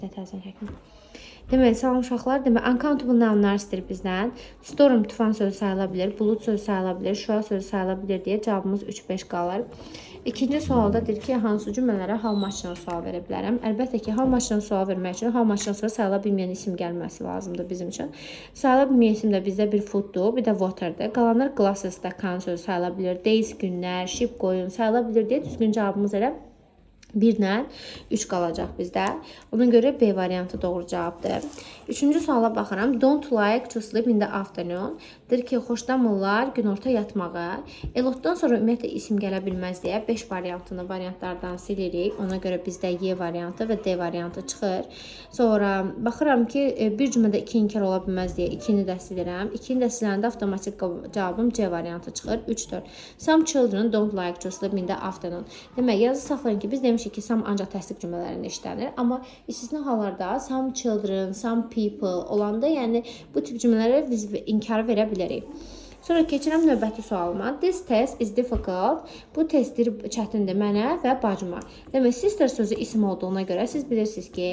Təzən çəkin. Demək, salam uşaqlar. Demək, uncountable nounlar istəyir bizdən. Storm tufan sözü sayıla bilər, bulut sözü sayıla bilər, şüa sözü sayıla bilər deyə cavabımız 3-5 qalır. İkinci sualda deyir ki, hansı cümlələrə how much-dan sual verə bilərəm? Əlbəttə ki, how much-dan sual vermək üçün how much-dan sonra sayıla bilməyən isim gəlməsi lazımdır bizim üçün. Sayıla bilməyən isim də bizdə bir fooddur, bir də waterdır. Qalanlar glasses, stəkan sözü sayıla bilər, days, günlər, sheep, qoyun sayıla bilər deyə düzgün cavabımız elə 1 ilə 3 qalacaq bizdə. Ona görə B variantı doğru cavabdır. Üçüncü suala baxıram. Don't like to sleep in the afternoon. Deyir ki, xoşlamırlar günorta yatmağı. Elotdan sonra ümumiyyətlə isim gələ bilməz deyə 5 variantını variantlardan silirik. Ona görə bizdə Y variantı və D variantı çıxır. Sonra baxıram ki, bir cümlədə 2 inkar ola bilməz deyə 2-ni də silirəm. 2-ni də siləndə avtomatik cavabım C variantı çıxır. 3-4. Some children don't like to sleep in the afternoon. Demək, yazı saxlayın ki, biz demişik ki, some ancaq təsdiq cümlələrində işlənir. Amma istisna hallarda some children, some people olanda, yəni bu tip cümlələrə biz inkarı verə bilərik. Sonra keçirəm növbəti sualıma. This test is difficult. Bu testdir çətindir mənə və bacıma. Demək, sister sözü isim olduğuna görə siz bilirsiniz ki,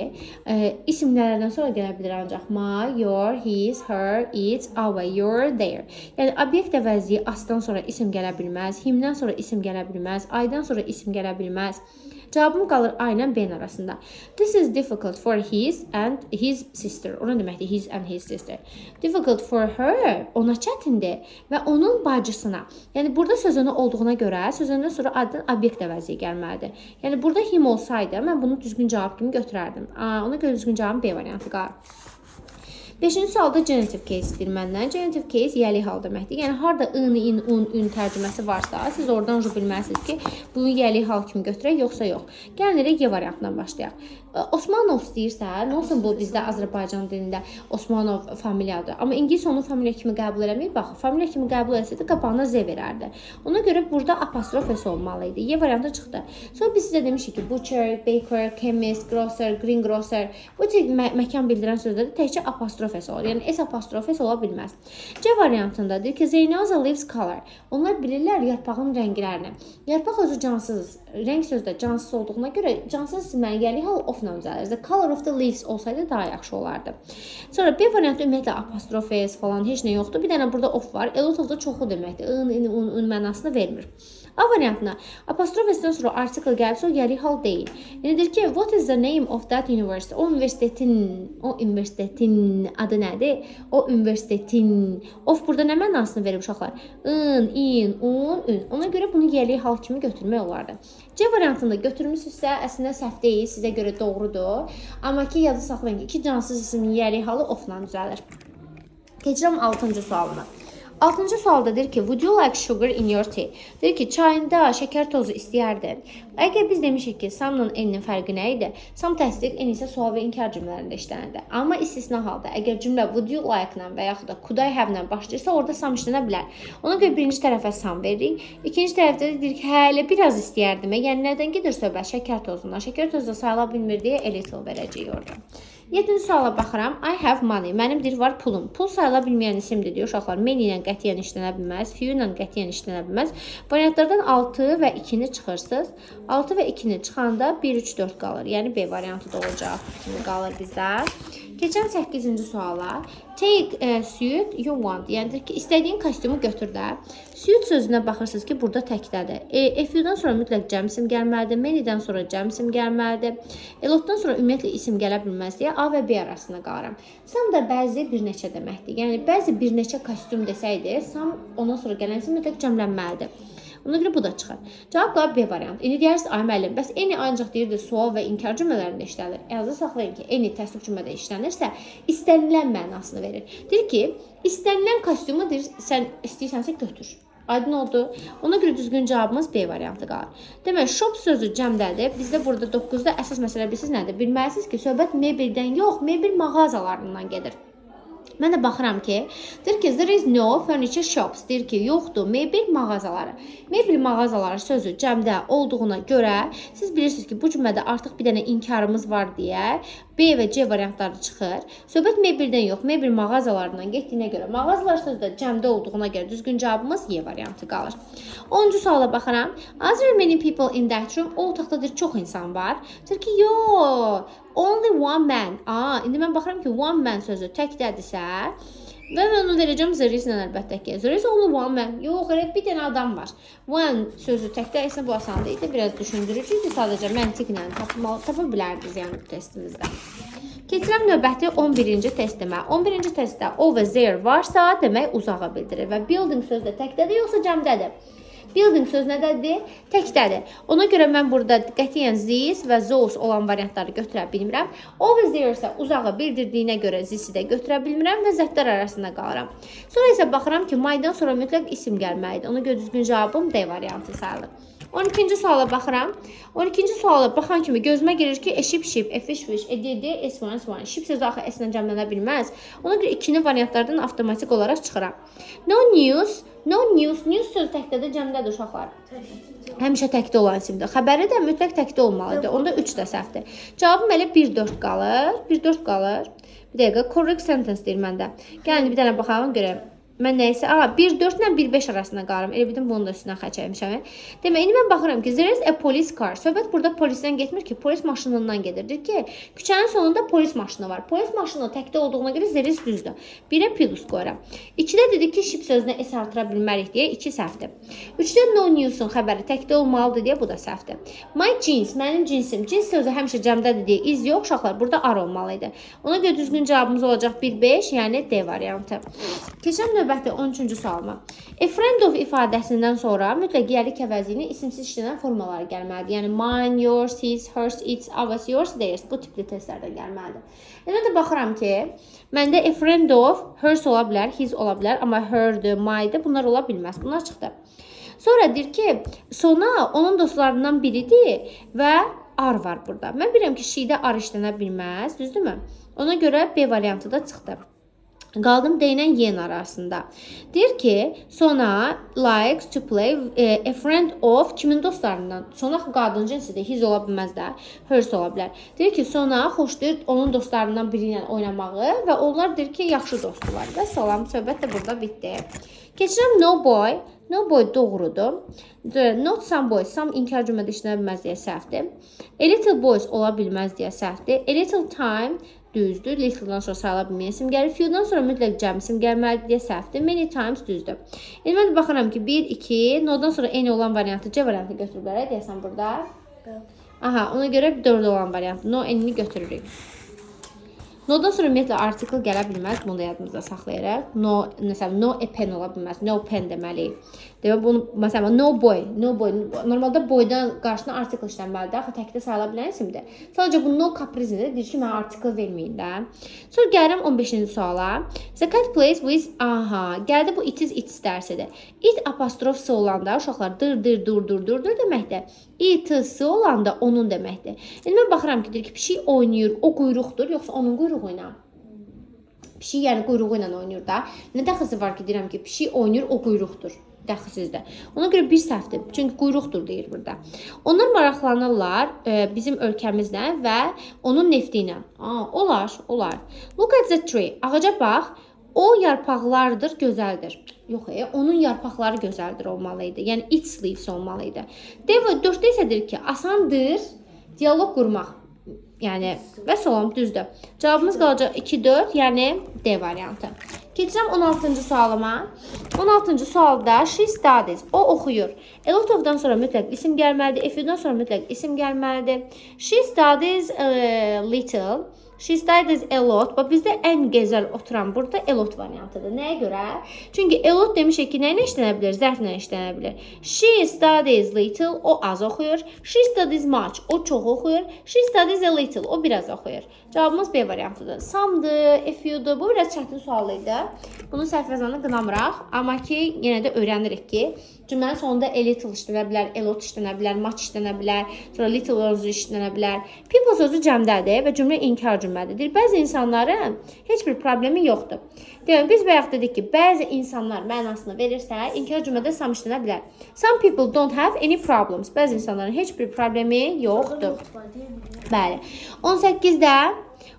isimlərdən sonra gələ bilər ancaq my, your, his, her, its, our, your, their. Yəni obyekt əvəzliyi asdan sonra isim gələ bilməz, himdən sonra isim gələ bilməz, aydan sonra isim gələ bilməz. Cavabım qalır A ilə B arasında. This is difficult for his and his sister. Ona deməkdir his and his sister. Difficult for her, ona çətindir və onun bacısına. Yəni burada sözünü olduğuna görə sözündən sonra adın obyekt əvəzliyi gəlməlidir. Yəni burada him olsaydı mən bunu düzgün cavab kimi götürərdim. Ona görə düzgün cavabım B variantı qalır. 5-ci sualda genitive case istəyir məndən. Genitive case yəli hal deməkdir. Yəni harda ın, in, un, ün tərcüməsi varsa, siz oradan bilməlisiniz ki, bunu yəli hal kimi götürək, yoxsa yox. Gəlirik Y variantından başlayaq. Osmanov istəyirsə, nə olsun bu bizdə Azərbaycan dilində Osmanov familiyadır. Amma ingilis onu familiya kimi qəbul eləməyib. Bax, familiya kimi qəbul etsəydi qabağına Z verərdi. Ona görə burada apostrof S olmalı idi. Y variantı çıxdı. Sonra biz sizə demişik ki, butcher, baker, chemist, grocer, greengrocer bu tip məkan bildirən sözlərdə təkcə apostrof S olur. Yəni S apostrof S ola bilməz. C variantında deyir ki, Zeynaza leaves color. Onlar bilirlər yarpağın rənglərini. Yarpaq özü cansız, rəng sözdə cansız olduğuna görə cansız isimlərin yəli hal ofla düzəlir. The color of the leaves olsaydı daha yaxşı olardı. Sonra B variantı ümumiyyətlə apostrof S falan heç nə yoxdur. Bir dənə burada of var. Elotov da çoxu deməkdir. In, in, un mənasını vermir. A variantına apostrof S-dən sonra artikel gəlsə o yəli hal deyil. Yəni deyir ki, what is the name of that university? O universitetin adı nədir? O universitetin. Of burada nə mənasını verir uşaqlar? In, in, un, ün. Ona görə bunu yəli hal kimi götürmək olardı. C variantında götürmüsünüzsə əslində səhv deyil, sizə görə doğrudur. Amma ki, yazı saxlayın ki, iki cansız ismin yəli halı ofla düzəlir. Keçirəm 6-cı sualına. 6-cı sualda deyir ki, would you like sugar in your tea? Deyir ki, çayında şəkər tozu istəyərdin. Əgər biz demişik ki, some-la n-nin fərqi nə idi? Some təsdiq, n isə sual və inkar cümlələrində işlənirdi. Amma istisna halda, əgər cümlə would you like-la və yaxud da could I have-la başlayırsa, orada some işlənə bilər. Ona görə birinci tərəfə some veririk. İkinci tərəfdə deyir ki, hələ biraz istəyərdim. Yəni, nədən gedir söhbət? Şəkər tozundan. Şəkər tozu da sayıla bilmir deyə a little verəcəyik orada. 7-ci suala baxıram. I have money. Mənim deyir var pulum. Pul sayıla bilməyən isimdir deyir uşaqlar. Many ilə qətiyyən işlənə bilməz. Few ilə qətiyyən işlənə bilməz. Variantlardan 6 və 2-ni çıxırsınız. 6 və 2-ni çıxanda 1, 3, 4 qalır. Yəni B variantı da olacaq. Kimi qalır bizdə. Keçən 8-ci suala. Take suit you want. Yəni ki, istədiyin kostyumu götür də. Suit sözünə baxırsınız ki, burada təkdədir. Few-dan sonra mütləq cəm isim gəlməlidir. Many-dən sonra cəm isim gəlməlidir. Elotdan sonra ümumiyyətlə isim gələ bilməz deyə A və B arasında qalıram. Some da bəzi bir neçə deməkdir. Yəni bəzi bir neçə kostyum desəydi, some ondan sonra gələn isim mütləq cəmlənməlidir. Ona görə bu da çıxar. Cavab qalır B variantı. İndi deyirsiniz, ay müəllim, bəs eni ancaq deyirdi sual və inkar cümlələrində işlənir. Yazı saxlayın ki, eni təsdiq cümlədə işlənirsə, istənilən mənasını verir. Deyir ki, istənilən kostyumu deyir, sən istəyirsənsə götür. Aydın oldu. Ona görə düzgün cavabımız B variantı qalır. Demək, shop sözü cəmdədir. Bizdə burada 9-da əsas məsələ bilirsiniz nədir? Bilməlisiniz ki, söhbət mebeldən yox, mebel mağazalarından gedir. Mən də baxıram ki, deyir ki, there is no furniture shops, deyir ki, yoxdur mebel mağazaları. Mebel mağazaları sözü cəmdə olduğuna görə siz bilirsiniz ki, bu cümlədə artıq bir dənə inkarımız var deyə B və C variantları çıxır. Söhbət mebeldən yox, mebel mağazalarından getdiyinə görə mağazalar sözü də cəmdə olduğuna görə düzgün cavabımız Y variantı qalır. 10-cu suala baxıram. Are there many people in that room? O otaqda deyir çox insan var. Deyir ki, yox. Only one man. İndi mən baxıram ki, one man sözü təkdədirsə və mən onu verəcəm there is-lə əlbəttə ki. There is only one man. Yox, elə bir dənə adam var. One sözü təkdədirsə bu asan deyildi. Biraz düşündürücüydü. Sadəcə məntiqlə tapa bilərdiniz yəni bu testimizdə. Keçirəm növbəti 11-ci testimə. 11-ci testdə o və there varsa demək uzağa bildirir və building sözü də təkdədir yoxsa cəmdədir? Building söz nədədir? Təkdədir. Ona görə mən burada qətiyyən this və those olan variantları götürə bilmirəm. O və there isə uzağı bildirdiyinə görə this'i də götürə bilmirəm və zətlər arasında qalıram. Sonra isə baxıram ki, my'dan sonra mütləq isim gəlməlidir. Ona görə düzgün cavabım D variantı sayılır. 12-ci suala baxıram. 12-ci suala baxan kimi gözümə girir ki, ship, a fish, a did, s1. Ship sözü axı s-lə cəmlənə bilməz. Ona görə ikili variantlardan avtomatik olaraq çıxıram. No news news sözü təkdədir, cəmdədir uşaqlar. Həmişə təkdə olan isimdir. Xəbəri də mütləq təkdə olmalıdır. Onda 3 də səhvdir. Cavabım elə 1-4 qalır. 1-4 qalır. Bir dəqiqə, correct sentence deyir məndə. Gəlin bir dənə baxalım görək. Mən nəysə, 1-4 ilə 1-5 arasında qalıram. Elə bildim bunu da üstündən xəç eləmişəm. Demək, indi mən baxıram ki, there is a police car. Söhbət burada polisdən getmir ki, polis maşınından gedirdir ki, küçənin sonunda polis maşını var. Polis maşını təkdə olduğuna görə there is düzdür. 1-ə plus qoyuram. 2-də dedik ki, ship sözünə s artıra bilmərik deyə 2 səhvdir. 3-də no news'un xəbəri təkdə olmalıdır deyə bu da səhvdir. My jeans, mənim cinsim. Cins sözü həmişə cəmdədir deyə iz yox, uşaqlar burada ar olmalıydı. Ona görə düzgün cavabımız olacaq 1-5, yəni D variantı. Keçəm növbəti 13-cü sualıma. A friend of ifadəsindən sonra mütləq yerlik əvəzi ilə isimsiz işlənən formaları gəlməlidir. Yəni mine, yours, his, hers, its, ours, yours, theirs. Bu tipli testlərdə gəlməlidir. Elə də baxıram ki, məndə a friend of hers ola bilər, his ola bilər, amma her'dir, my'dir. Bunlar ola bilməz. Bunlar çıxdı. Sonra deyir ki, sona onun dostlarından biridir və ar var burada. Mən bilirəm ki, she'də ar işlənə bilməz, düzdürmü? Ona görə B variantı da çıxdı. Qaldım D ilə Y arasında. Deyir ki, Sona likes to play a friend of kimin dostlarından? Sona qadın cinsidir, his ola bilməz də, hers ola bilər. Deyir ki, Sona xoşlayır onun dostlarından biri ilə oynamağı və onlar deyir ki, yaxşı dostu var. Və salam, söhbət də burada bitdi. Keçirəm no boy. No boy doğrudur. Not some boys, some inkar cümlədə işlənə bilməz deyə səhvdir. A little boys ola bilməz deyə səhvdir. A little time düzdür. Little'dan sonra sayıla bilməyən isim gəlir. Few'dan sonra mütləq cəm isim gəlməlidir deyə səhvdir. Many times düzdür. İndi mən baxıram ki, 1, 2, no'dan sonra n olan variantı C variantı götürürlər deyəsən burada. Aha, ona görə 4 olan variantı. No, n-ni götürürük. No'dan sonra ümumiyyətlə artikel gələ bilməz. Bunu da yadımızda saxlayaraq. No, məsələn, no a pen ola bilməz. No pen deməliyik. Demək, bunu, məsələn, no boy. Normalda boydan qarşına artikel işlənməlidir. Axı təkdə sayıla bilən isimdir. Sadəcə bu no caprizidir. Deyir ki, mənə artikel verməyin də. Sonra gəlirəm 15-ci suala. The cat plays with, gəldi bu it is its dərsidir. It apostrofsi olanda uşaqlar dur deməkdir. It-sı olanda onun deməkdir. İndi mən baxıram ki, deyir ki, pişik oynayır, o quyruqdur, yoxsa onun quyruğu ilə? Pişik yəni quyruğu ilə oynayır da. Nə dəxlisi var ki, deyirəm ki, pişik oynayır, o quyruqdur. Dəxlisizdə. Ona görə bir səhvdir. Çünki quyruqdur deyir burada. Onlar maraqlanırlar bizim ölkəmizlə və onun nefti ilə. Olar. Look at the tree. Ağaca bax. O yarpaqlardır, gözəldir. Yox, onun yarpaqları gözəldir olmalıydı. Yəni its leaves olmalıydı. D4-də isə deyir ki, asandır dialoq qurmaq. Yəni və salam düzdür. Cavabımız qalacaq 2-4, yəni D variantı. Keçirəm 16-cı sualıma. 16-cı sualda she studies. O oxuyur. A lot of-dan sonra mütləq isim gəlməlidir. A few-dan sonra mütləq isim gəlməlidir. She studies a little. She studies a lot. Bax, bizdə ən gözəl oturan burada a lot variantıdır. Nəyə görə? Çünki a lot demişik ki, nə ilə işlənə bilər? Zərflə işlənə bilər. She studies little. O az oxuyur. She studies much. O çox oxuyur. She studies a little. O biraz oxuyur. Cavabımız B variantıdır. Some'dır, a few'dur. Bu biraz çətin sualıydı. Bunu səhv yazanı qınamıraq. Amma ki, yenə də öyrənirik ki, cümlənin sonunda a little işlənə bilər, a lot işlənə bilər, much işlənə bilər, sonra little sözü işlənə bilər. People sözü cəmdədir və cümlə inkar cümlədir. cümlədir. Deyir, bəzi insanların heç bir problemi yoxdur. Demək, biz bayaq dedik ki, bəzi insanlar mənasını verirsə, inkar cümlədə sam işlənə bilər. Some people don't have any problems. Bəzi insanların heç bir problemi yoxdur. Bəli.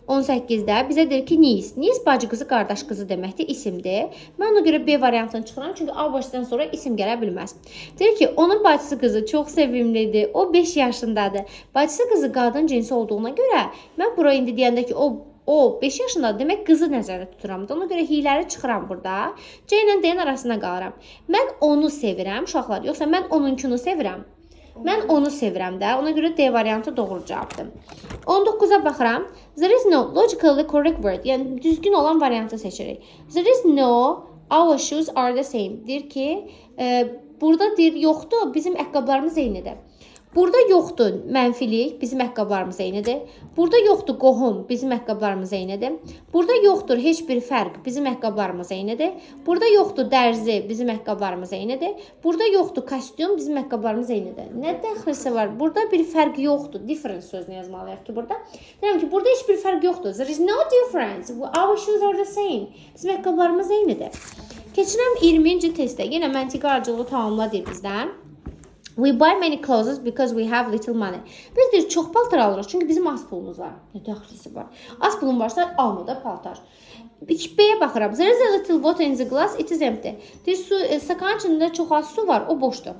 18-də bizə deyir ki, niece. Niece bacı qızı, qardaş qızı deməkdir, isimdir. Mən ona görə B variantını çıxıram, çünki A başdan sonra isim gələ bilməz. Deyir ki, onun bacısı qızı çox sevimlidir, o 5 yaşındadır. Bacısı qızı qadın cinsi olduğuna görə, mən bura indi deyəndə ki, o 5 yaşındadır, demək qızı nəzərdə tuturam. Ona görə hiləri çıxıram burada. C ilə D-nin arasına qalıram. Mən onu sevirəm, uşaqlar, yoxsa mən onunkunu sevirəm? Mən onu sevirəm də, ona görə D variantı doğru cavabdır. 19-a baxıram. There is no logically correct word. Yəni, düzgün olan variantı seçirik. There is no our shoes are the same. Deyir ki, burada deyir, yoxdur, bizim əqqablarımız eynidir. Burada yoxdur mənfilik, bizim əqqablarımız eynidir. Burada yoxdur qohum, bizim əqqablarımız eynidir. Burada yoxdur heç bir fərq, bizim əqqablarımız eynidir. Burada yoxdur dərzi, bizim əqqablarımız eynidir. Burada yoxdur kostyum, bizim əqqablarımız eynidir. Nə dəxlisi var? Burada bir fərq yoxdur. Difference sözünü yazmalıyıq ki, burada. Deyirəm ki, burada heç bir fərq yoxdur. There is no difference. Our shoes are the same. Bizim əqqablarımız eynidir. Keçirəm 20-ci testdə. Yenə məntiqi aracılığı tamamla deyir bizdən. We buy many clothes because we have little money. Biz deyir, çox paltar alırıq, çünki bizim az pulumuz var. Nə dəxlisi var? Az pulun varsa, alma da paltar. B-yə baxıram. There is a little water in the glass, it is empty. Deyir, stakanın içində çox az su var, o boşdur.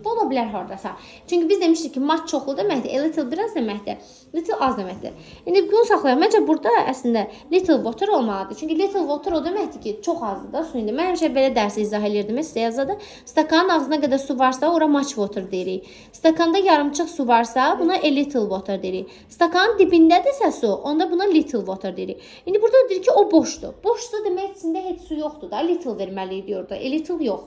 Bu ola bilər haradasa. Çünki biz demişdik ki, much çoxlu deməkdir, a little biraz deməkdir, little az deməkdir. İndi bunu saxlayalım. Məncə burada əslində little water olmalıdır. Çünki little water o deməkdir ki, çox azdır da su indi. Mən həmişə belə dərsi izah edirdim, sizə yazada. Stakanın ağzına qədər su varsa, ora much water deyirik. Stakanda yarımçıq su varsa, buna a little water deyirik. Stakanın dibindədirsə su, onda buna little water deyirik. İndi burada deyir ki, o boşdur. Boşsa demək içində heç su yoxdur da. Little verməliyik diyor da. A little yox.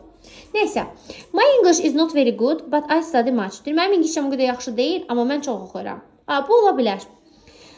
Neysə. My English is not very good, but I study much. Deyir, mənim İngilizcəm o qədər yaxşı deyil, amma mən çox oxuyuram. Bu ola bilər.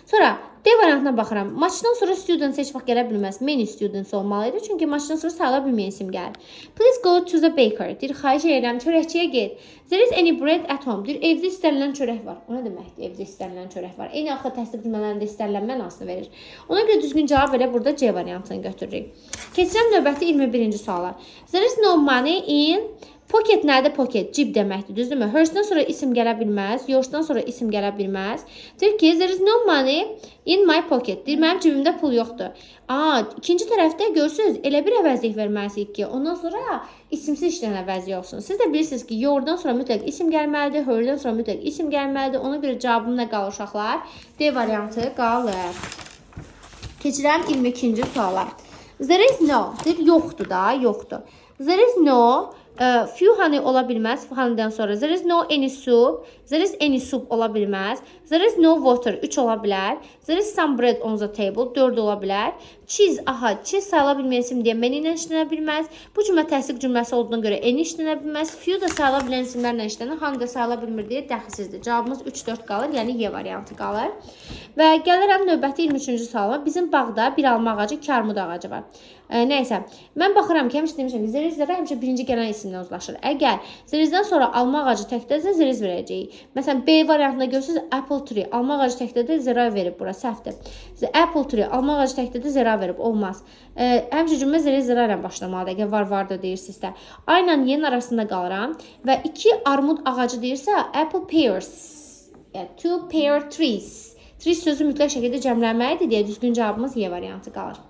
Sonra D variantına baxıram. Muchdan sonra students heç vaxt gələ bilməz. Many students olmalıydı. Çünki muchdan sonra sayıla bilməyən isim gəlir. Please go to the baker. Deyir, xahiş edirəm, çörəkçiyə get. There is any bread at home. Deyir, evdə istənilən çörək var. O nə deməkdir? Evdə istənilən çörək var. Eyni axı təsdiq cümlələrində istənilən mənasını verir. Ona görə düzgün cavab elə burada C variantını götürürük. Keçirəm növbəti 21-ci suala. There is no money in pocket nədir? Pocket, cib deməkdir, düzdürmü? Hers'dan sonra isim gələ bilməz, your'dan sonra isim gələ bilməz. Deyir ki, there is no money in my pocket. Deyir, mənim cibimdə pul yoxdur. İkinci tərəfdə görürsünüz, elə bir əvəzlik verməliyik ki, ondan sonra isimsiz işlən əvəzlik olsun. Siz də bilirsiniz ki, your'dan sonra mütləq isim gəlməlidir, her'dan sonra mütləq isim gəlməlidir. Ona görə cavabım nə qalır uşaqlar? D variantı qalır. Keçirəm 22-ci suala. There is no. Deyir, yoxdur da, yoxdur. There is no. Few honey ola bilməz. Honey'dən sonra there is no any soup. There is any soup ola bilməz. There is no water. 3 ola bilər. There is some bread on the table. 4 ola bilər. Cheese, cheese sayıla bilməyən isim deyə many ilə işlənə bilməz. Bu cümlə təsdiq cümləsi olduğuna görə any işlənə bilməz. Few da sayıla bilən isimlərlə işlənir. Honey da sayıla bilmir deyə dəxilsizdir. Cavabımız 3-4 qalır. Yəni Y variantı qalır. Və gəlirəm növbəti 23-cü sualıma. Bizim bağda bir alma ağacı, iki armud ağacı var. Nəysə, mən baxıram ki, həmişə demişəm ki, zərizlərə həmişə birinci gələn isimlə uzlaşır. Əgər zərizdən sonra alma ağacı təkdədirsə, zəriz verəcəyik. Məsələn, B variantında görürsünüz, apple tree, alma ağacı təkdədir, zəra verib bura, səhvdir. Apple tree, alma ağacı təkdədir, zəra verib, olmaz. Həmişə cümlə zəra ilə başlamalıdır, əgər var-vardır deyirsinizsə. Ayla Y-nin arasında qalıram və 2 armud ağacı deyirsə, apple pears, two pear trees. Trees sözü mütləq şəkildə cəmlənməlidir deyə düzgün cavabımız Y variantı qalır.